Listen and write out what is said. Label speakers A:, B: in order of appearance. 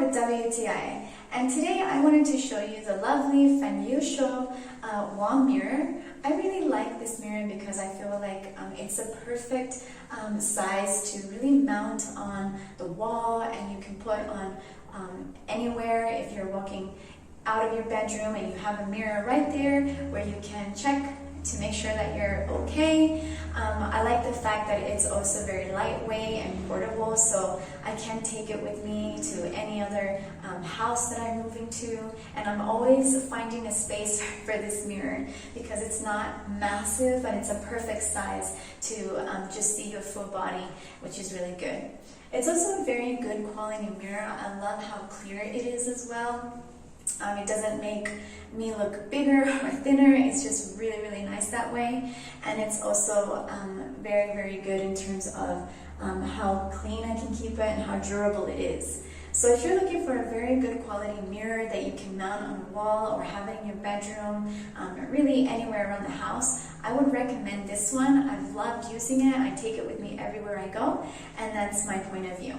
A: with WTI, and today I wanted to show you the lovely FANYUSHOW wall mirror. I really like this mirror because I feel like it's a perfect size to really mount on the wall, and you can put on anywhere. If you're walking out of your bedroom and you have a mirror right there where you can check to make sure that you're okay. I like the fact that it's also very lightweight and portable, so I can take it with me to any other house that I'm moving to, and I'm always finding a space for this mirror because it's not massive, but it's a perfect size to just see your full body, which is really good. It's also a very good quality mirror. I love how clear it is as well. It doesn't make me look bigger or thinner. It's just really, really nice that way. And it's also very, very good in terms of how clean I can keep it and how durable it is. So if you're looking for a very good quality mirror that you can mount on a wall or have it in your bedroom, or really anywhere around the house, I would recommend this one. I've loved using it. I take it with me everywhere I go, and that's my point of view.